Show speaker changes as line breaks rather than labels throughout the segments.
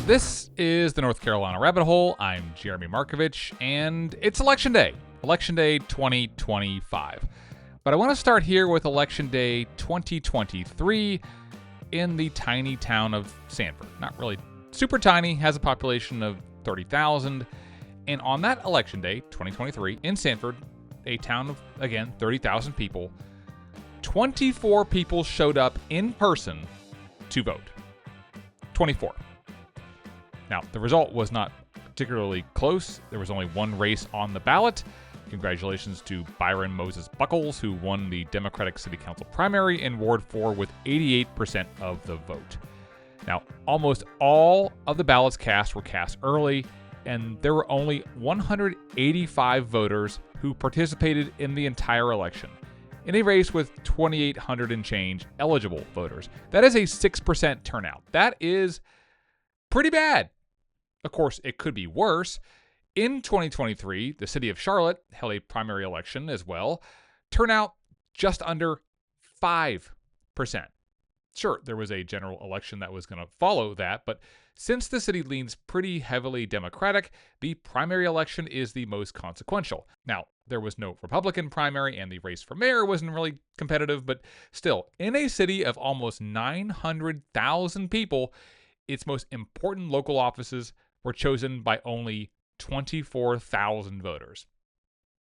This is the North Carolina Rabbit Hole. I'm Jeremy Markovich, and it's Election Day 2025. But I want to start here with Election Day 2023 in the tiny town of Sanford. Not really super tiny, has a population of 30,000. And on that Election Day 2023 in Sanford, a town of, again, 30,000 people, 24 people showed up in person to vote. 24. Now, the result was not particularly close. There was only one race on the ballot. Congratulations to Byron Moses Buckles, who won the Democratic City Council primary in Ward 4 with 88% of the vote. Now, almost all of the ballots cast were cast early, and there were only 185 voters who participated in the entire election, in a race with 2,800 and change eligible voters. That is a 6% turnout. That is pretty bad. Of course, it could be worse. In 2023, the city of Charlotte held a primary election as well. Turnout just under 5%. Sure, there was a general election that was going to follow that, but since the city leans pretty heavily Democratic, the primary election is the most consequential. Now, there was no Republican primary, and the race for mayor wasn't really competitive, but still, in a city of almost 900,000 people, its most important local offices were chosen by only 24,000 voters.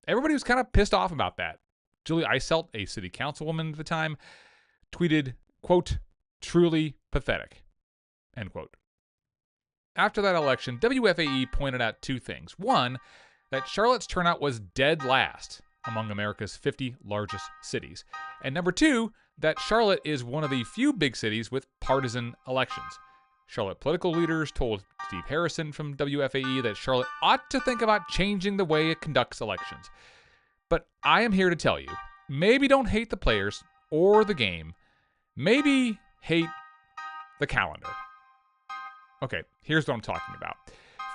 Everybody was kind of pissed off about that. Julie Eiselt, a city councilwoman at the time, tweeted, quote, "truly pathetic," end quote. After that election, WFAE pointed out two things. One, that Charlotte's turnout was dead last among America's 50 largest cities. And number two, that Charlotte is one of the few big cities with partisan elections. Charlotte political leaders told Steve Harrison from WFAE that Charlotte ought to think about changing the way it conducts elections. But I am here to tell you, maybe don't hate the players or the game. Maybe hate the calendar. Okay, here's what I'm talking about.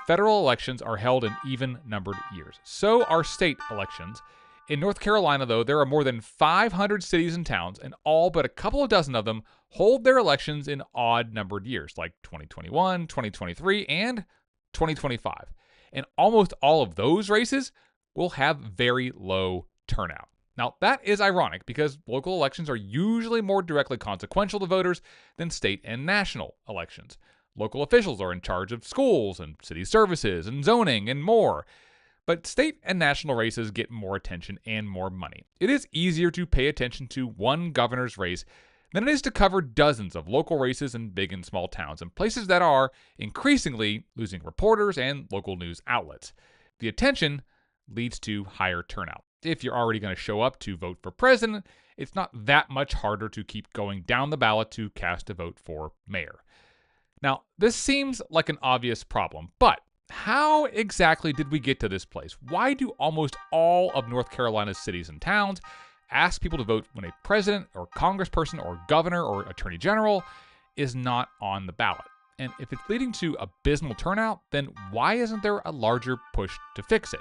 Federal elections are held in even-numbered years. So are state elections. In North Carolina, though, there are more than 500 cities and towns, and all but a couple of dozen of them hold their elections in odd-numbered years, like 2021, 2023, and 2025. And almost all of those races will have very low turnout. Now, that is ironic because local elections are usually more directly consequential to voters than state and national elections. Local officials are in charge of schools and city services and zoning and more. But state and national races get more attention and more money. It is easier to pay attention to one governor's race than it is to cover dozens of local races in big and small towns and places that are increasingly losing reporters and local news outlets. The attention leads to higher turnout. If you're already going to show up to vote for president, it's not that much harder to keep going down the ballot to cast a vote for mayor. Now, this seems like an obvious problem, but how exactly did we get to this place? Why do almost all of North Carolina's cities and towns ask people to vote when a president or congressperson or governor or attorney general is not on the ballot? And if it's leading to abysmal turnout, then why isn't there a larger push to fix it?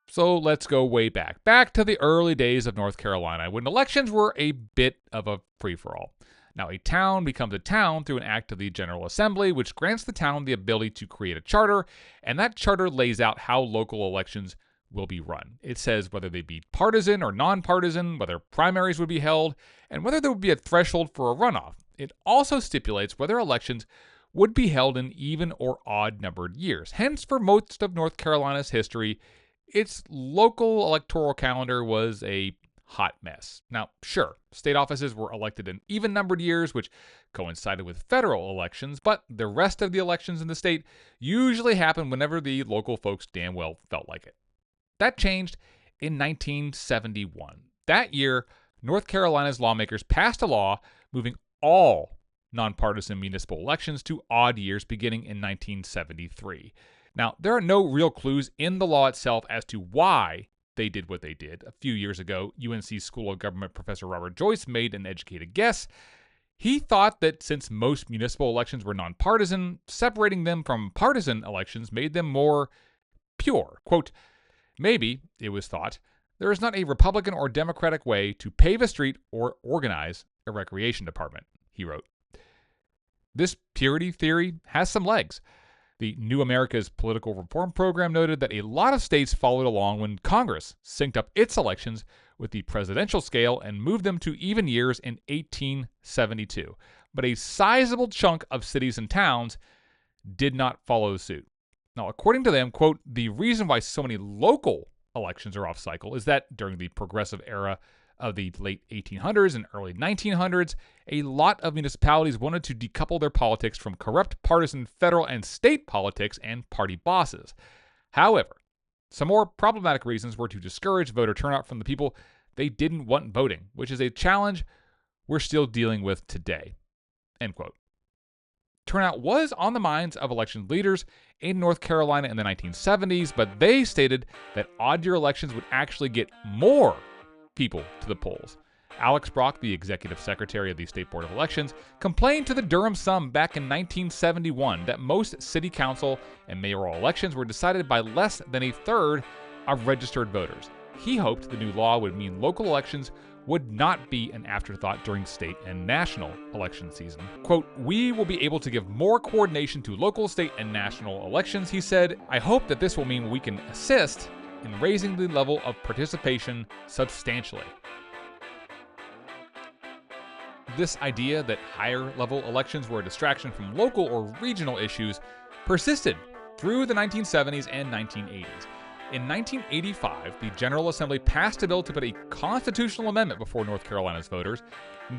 So let's go way back to the early days of North Carolina, when elections were a bit of a free-for-all. Now, a town becomes a town through an act of the General Assembly, which grants the town the ability to create a charter, and that charter lays out how local elections will be run. It says whether they be partisan or nonpartisan, whether primaries would be held, and whether there would be a threshold for a runoff. It also stipulates whether elections would be held in even or odd-numbered years. Hence, for most of North Carolina's history, its local electoral calendar was a hot mess. Now, sure, state offices were elected in even-numbered years, which coincided with federal elections, but the rest of the elections in the state usually happened whenever the local folks damn well felt like it. That changed in 1971. That year, North Carolina's lawmakers passed a law moving all nonpartisan municipal elections to odd years beginning in 1973. Now, there are no real clues in the law itself as to why they did what they did. A few years ago, UNC School of Government professor Robert Joyce made an educated guess. He thought that since most municipal elections were nonpartisan, separating them from partisan elections made them more pure. Quote, maybe, it was thought, there is not a Republican or Democratic way to pave a street or organize a recreation department, he wrote. This purity theory has some legs. The New America's Political Reform Program noted that a lot of states followed along when Congress synced up its elections with the presidential scale and moved them to even years in 1872. But a sizable chunk of cities and towns did not follow suit. Now, according to them, quote, the reason why so many local elections are off cycle is that during the progressive era of the late 1800s and early 1900s, a lot of municipalities wanted to decouple their politics from corrupt partisan federal and state politics and party bosses. However, some more problematic reasons were to discourage voter turnout from the people they didn't want voting, which is a challenge we're still dealing with today. End quote. Turnout was on the minds of election leaders in North Carolina in the 1970s, but they stated that odd-year elections would actually get more people to the polls. Alex Brock, the executive secretary of the State Board of Elections, complained to the Durham Sun back in 1971 that most city council and mayoral elections were decided by less than a third of registered voters. He hoped the new law would mean local elections would not be an afterthought during state and national election season. Quote, we will be able to give more coordination to local, state, and national elections, he said. I hope that this will mean we can assist in raising the level of participation substantially. This idea that higher level elections were a distraction from local or regional issues persisted through the 1970s and 1980s. In 1985, the General Assembly passed a bill to put a constitutional amendment before North Carolina's voters.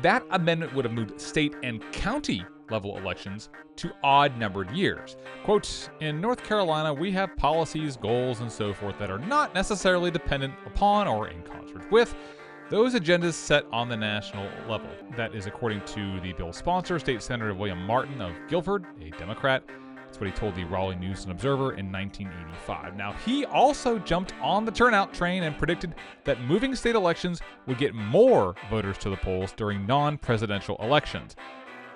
That amendment would have moved state and county level elections to odd-numbered years. Quote, in North Carolina, we have policies, goals, and so forth that are not necessarily dependent upon or in concert with those agendas set on the national level. That is according to the bill's sponsor, State Senator William Martin of Guilford, a Democrat. That's what he told the Raleigh News and Observer in 1985. Now, he also jumped on the turnout train and predicted that moving state elections would get more voters to the polls during non-presidential elections.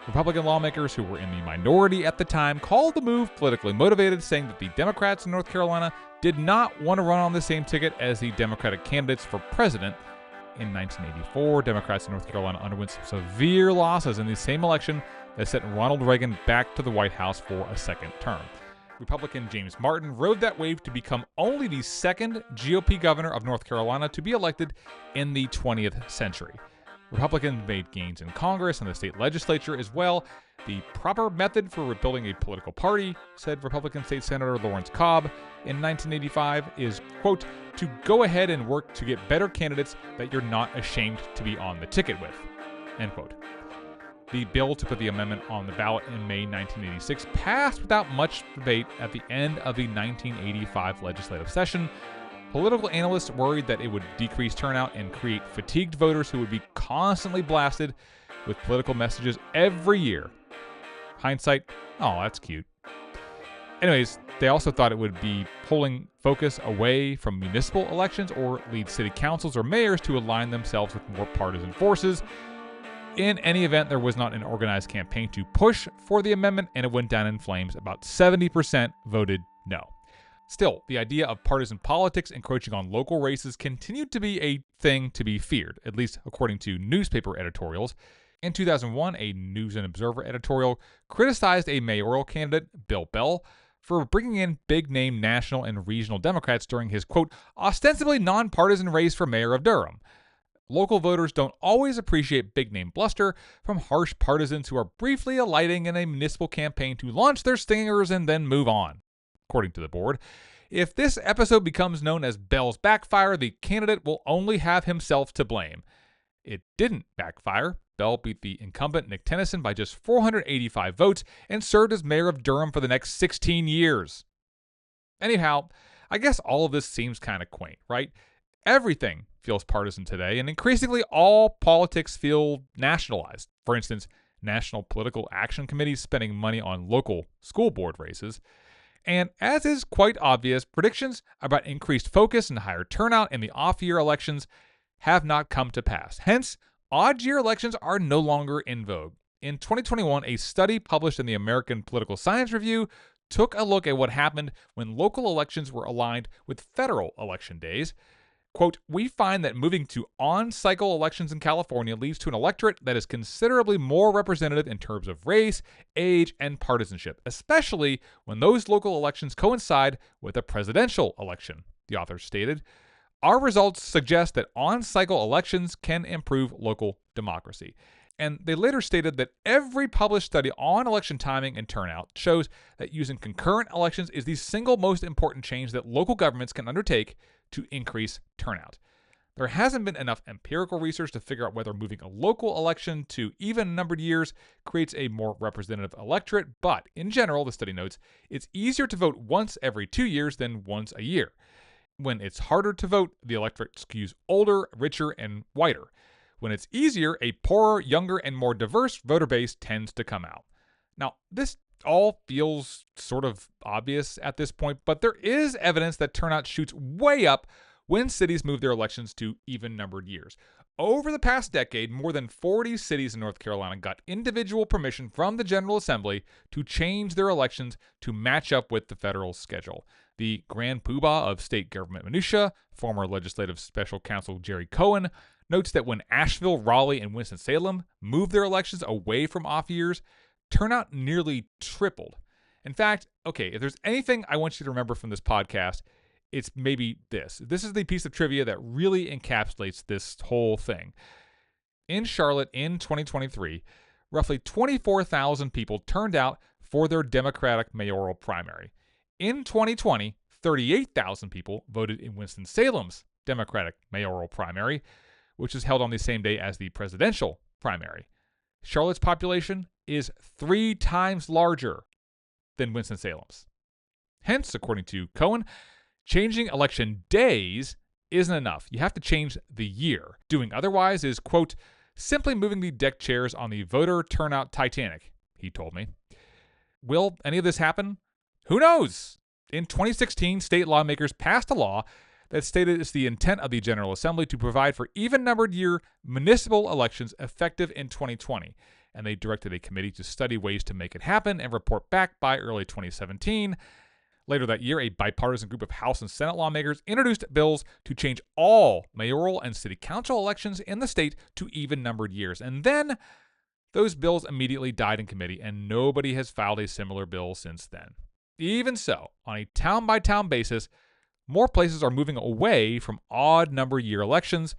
Republican lawmakers who were in the minority at the time called the move politically motivated, saying that the Democrats in North Carolina did not want to run on the same ticket as the Democratic candidates for president. In 1984, Democrats in North Carolina underwent some severe losses in the same election that sent Ronald Reagan back to the White House for a second term. Republican James Martin rode that wave to become only the second GOP governor of North Carolina to be elected in the 20th century. Republicans made gains in Congress and the state legislature as well. The proper method for rebuilding a political party, said Republican State Senator Lawrence Cobb in 1985, is, quote, to go ahead and work to get better candidates that you're not ashamed to be on the ticket with, end quote. The bill to put the amendment on the ballot in May 1986 passed without much debate at the end of the 1985 legislative session. Political analysts worried that it would decrease turnout and create fatigued voters who would be constantly blasted with political messages every year. Hindsight, oh, that's cute. Anyways, they also thought it would be pulling focus away from municipal elections or lead city councils or mayors to align themselves with more partisan forces. In any event, there was not an organized campaign to push for the amendment, and it went down in flames. About 70% voted no. Still, the idea of partisan politics encroaching on local races continued to be a thing to be feared, at least according to newspaper editorials. In 2001, a News and Observer editorial criticized a mayoral candidate, Bill Bell, for bringing in big-name national and regional Democrats during his, quote, ostensibly nonpartisan race for mayor of Durham. Local voters don't always appreciate big-name bluster from harsh partisans who are briefly alighting in a municipal campaign to launch their stingers and then move on, according to the board. If this episode becomes known as Bell's backfire, the candidate will only have himself to blame. It didn't backfire. Bell beat the incumbent Nick Tennyson by just 485 votes and served as mayor of Durham for the next 16 years. Anyhow, I guess all of this seems kind of quaint, right? Everything feels partisan today, and increasingly all politics feel nationalized. For instance, National Political Action Committees spending money on local school board races. And as is quite obvious, predictions about increased focus and higher turnout in the off-year elections have not come to pass. Hence, odd-year elections are no longer in vogue. In 2021, a study published in the American Political Science Review took a look at what happened when local elections were aligned with federal election days. Quote, we find that moving to on-cycle elections in California leads to an electorate that is considerably more representative in terms of race, age, and partisanship, especially when those local elections coincide with a presidential election, the authors stated. Our results suggest that on-cycle elections can improve local democracy. And they later stated that every published study on election timing and turnout shows that using concurrent elections is the single most important change that local governments can undertake to increase turnout. There hasn't been enough empirical research to figure out whether moving a local election to even-numbered years creates a more representative electorate, but in general, the study notes, it's easier to vote once every 2 years than once a year. When it's harder to vote, the electorate skews older, richer, and whiter. When it's easier, a poorer, younger, and more diverse voter base tends to come out. Now, this all feels sort of obvious at this point, but there is evidence that turnout shoots way up when cities move their elections to even-numbered years. Over the past decade, more than 40 cities in North Carolina got individual permission from the General Assembly to change their elections to match up with the federal schedule. The Grand Poobah of state government minutia, former legislative special counsel Jerry Cohen, notes that when Asheville, Raleigh, and Winston-Salem moved their elections away from off years, turnout nearly tripled. In fact, okay, if there's anything I want you to remember from this podcast, it's maybe this. This is the piece of trivia that really encapsulates this whole thing. In Charlotte in 2023, roughly 24,000 people turned out for their Democratic mayoral primary. In 2020, 38,000 people voted in Winston-Salem's Democratic mayoral primary, which is held on the same day as the presidential primary. Charlotte's population is 3 times larger than Winston-Salem's. Hence, according to Cohen, changing election days isn't enough. You have to change the year. Doing otherwise is, quote, simply moving the deck chairs on the voter turnout Titanic, he told me. Will any of this happen? Who knows? In 2016, state lawmakers passed a law that stated it's the intent of the General Assembly to provide for even-numbered year municipal elections effective in 2020, and they directed a committee to study ways to make it happen and report back by early 2017. Later that year, a bipartisan group of House and Senate lawmakers introduced bills to change all mayoral and city council elections in the state to even-numbered years, and then those bills immediately died in committee, and nobody has filed a similar bill since then. Even so, on a town-by-town basis, more places are moving away from odd-number year elections.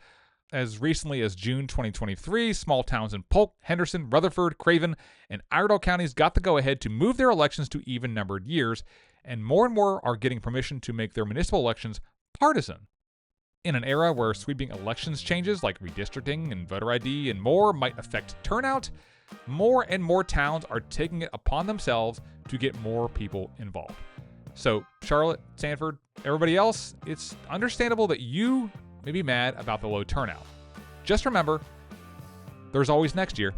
As recently as June 2023, small towns in Polk, Henderson, Rutherford, Craven, and Iredell counties got the go-ahead to move their elections to even-numbered years, and more are getting permission to make their municipal elections partisan. In an era where sweeping elections changes like redistricting and voter ID and more might affect turnout, more and more towns are taking it upon themselves to get more people involved. So, Charlotte, Sanford, everybody else, it's understandable that you may be mad about the low turnout. Just remember, there's always next year.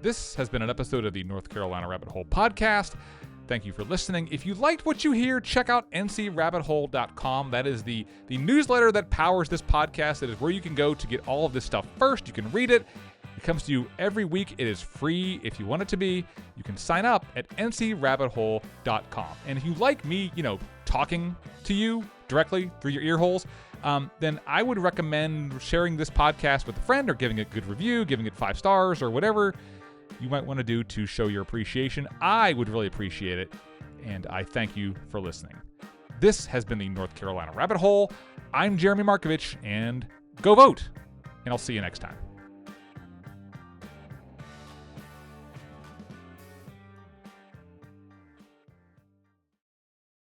This has been an episode of the North Carolina Rabbit Hole podcast. Thank you for listening. If you liked what you hear, check out ncrabbithole.com. That is the newsletter that powers this podcast. It is where you can go to get all of this stuff first. You can read it. It comes to you every week. It is free if you want it to be. You can sign up at ncrabbithole.com. And if you like me, talking to you directly through your ear holes, then I would recommend sharing this podcast with a friend or giving it a good review, giving it 5 stars or whatever you might want to do to show your appreciation. I would really appreciate it, and I thank you for listening. This has been the North Carolina Rabbit Hole. I'm Jeremy Markovich, and go vote, and I'll see you next time.